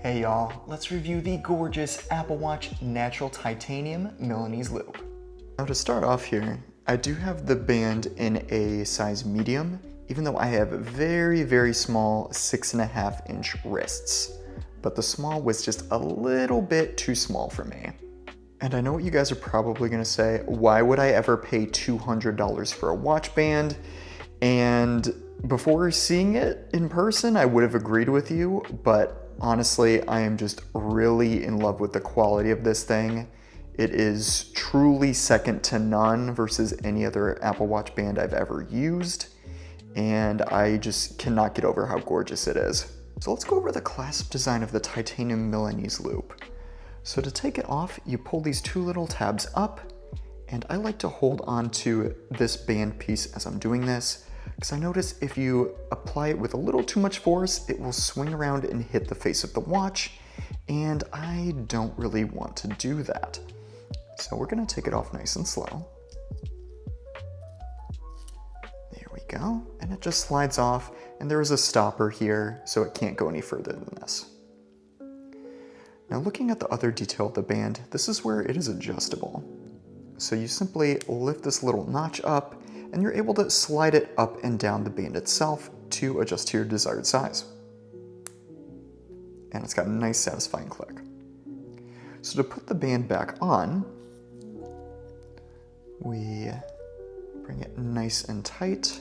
Hey y'all, let's review the gorgeous Apple Watch Natural Titanium Milanese Loop. Now to start off here, I do have the band in a size medium, even though I have very small 6.5-inch wrists. But the small was just a little bit too small for me. And I know what you guys are probably gonna say, why would I ever pay $200 for a watch band? And before seeing it in person, I would have agreed with you, but honestly, I am just really in love with the quality of this thing. It is truly second to none versus any other Apple Watch band I've ever used, and I just cannot get over how gorgeous it is. So let's go over the clasp design of the titanium Milanese loop. So to take it off, you pull these two little tabs up, and I like to hold on to this band piece as I'm doing this, because I notice if you apply it with a little too much force, it will swing around and hit the face of the watch, and I don't really want to do that. So we're gonna take it off nice and slow. There we go, and it just slides off, and there is a stopper here, so it can't go any further than this. Now looking at the other detail of the band, this is where it is adjustable. So you simply lift this little notch up, and you're able to slide it up and down the band itself to adjust to your desired size. And it's got a nice satisfying click. So to put the band back on, we bring it nice and tight.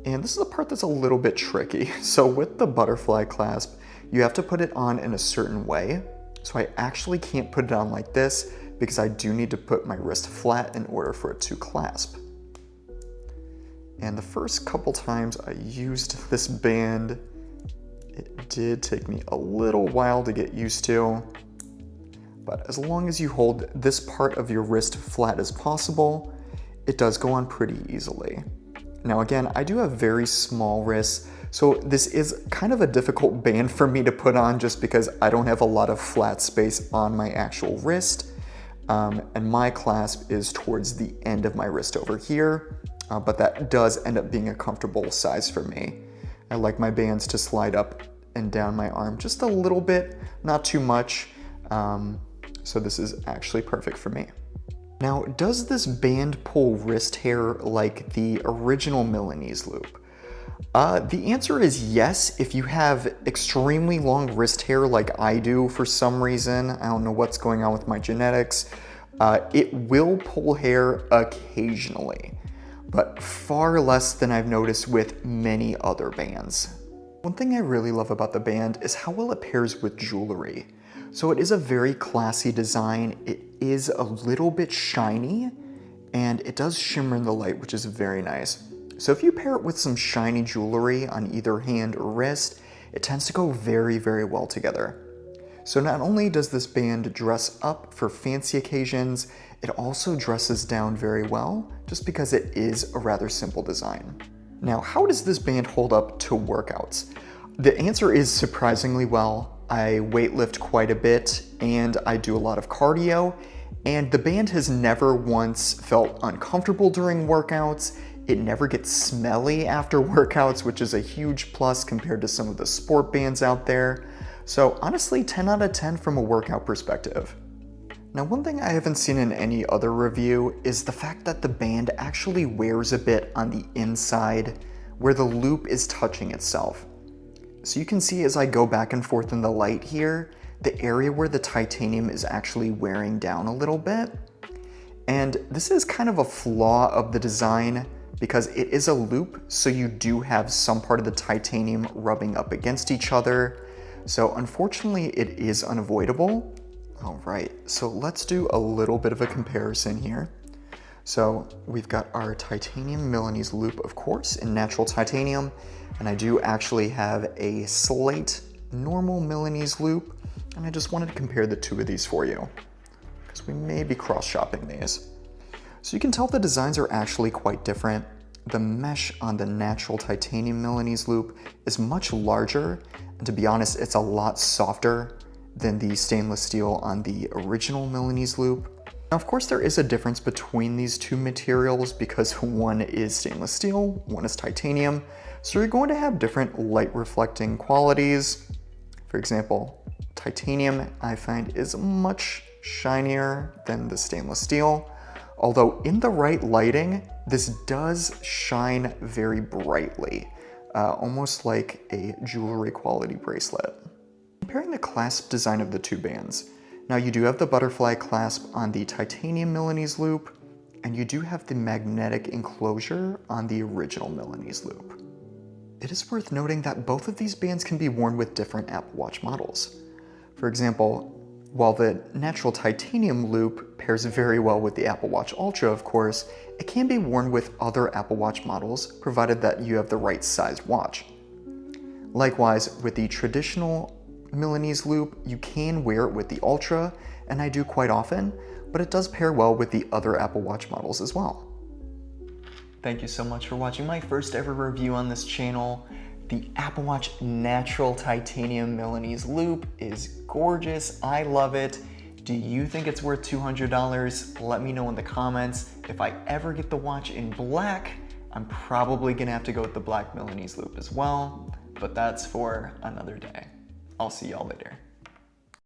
And this is the part that's a little bit tricky. So with the butterfly clasp, you have to put it on in a certain way. So I actually can't put it on like this because I do need to put my wrist flat in order for it to clasp. And the first couple times I used this band, it did take me a little while to get used to, but as long as you hold this part of your wrist flat as possible, it does go on pretty easily. Now again, I do have very small wrists, so this is kind of a difficult band for me to put on just because I don't have a lot of flat space on my actual wrist, and my clasp is towards the end of my wrist over here. But that does end up being a comfortable size for me. I like my bands to slide up and down my arm just a little bit, not too much, so this is actually perfect for me. Now, does this band pull wrist hair like the original Milanese loop? The answer is yes, if you have extremely long wrist hair like I do for some reason. I don't know what's going on with my genetics. It will pull hair occasionally, but far less than I've noticed with many other bands. One thing I really love about the band is how well it pairs with jewelry. So it is a very classy design, it is a little bit shiny, and it does shimmer in the light, which is very nice. So if you pair it with some shiny jewelry on either hand or wrist, it tends to go very well together. So not only does this band dress up for fancy occasions, it also dresses down very well, just because it is a rather simple design. Now, how does this band hold up to workouts? The answer is surprisingly well. I weightlift quite a bit, and I do a lot of cardio, and the band has never once felt uncomfortable during workouts. It never gets smelly after workouts, which is a huge plus compared to some of the sport bands out there. So honestly, 10 out of 10 from a workout perspective. Now, one thing I haven't seen in any other review is the fact that the band actually wears a bit on the inside where the loop is touching itself. So you can see as I go back and forth in the light here, the area where the titanium is actually wearing down a little bit. And this is kind of a flaw of the design because it is a loop, so you do have some part of the titanium rubbing up against each other. So unfortunately, it is unavoidable. All right, so let's do a little bit of a comparison here. So we've got our titanium Milanese loop, of course, in natural titanium, and I do actually have a slate normal Milanese loop, and I just wanted to compare the two of these for you, because we may be cross-shopping these. So you can tell the designs are actually quite different. The mesh on the natural titanium Milanese loop is much larger, and to be honest, it's a lot softer than the stainless steel on the original Milanese loop. Now, of course, there is a difference between these two materials because one is stainless steel, one is titanium, so you're going to have different light reflecting qualities. For example, titanium I find is much shinier than the stainless steel, although in the right lighting, this does shine very brightly, almost like a jewelry quality bracelet. Comparing the clasp design of the two bands, now you do have the butterfly clasp on the titanium Milanese loop, and you do have the magnetic enclosure on the original Milanese loop. It is worth noting that both of these bands can be worn with different Apple Watch models. For example, while the natural titanium loop pairs very well with the Apple Watch Ultra, of course, it can be worn with other Apple Watch models, provided that you have the right sized watch. Likewise, with the traditional Milanese loop, you can wear it with the Ultra, and I do quite often, but it does pair well with the other Apple Watch models as well. Thank you so much for watching my first ever review on this channel. The Apple Watch Natural Titanium Milanese Loop is gorgeous. I love it. Do you think it's worth $200? Let me know in the comments. If I ever get the watch in black, I'm probably gonna have to go with the black Milanese Loop as well, but that's for another day. I'll see y'all later.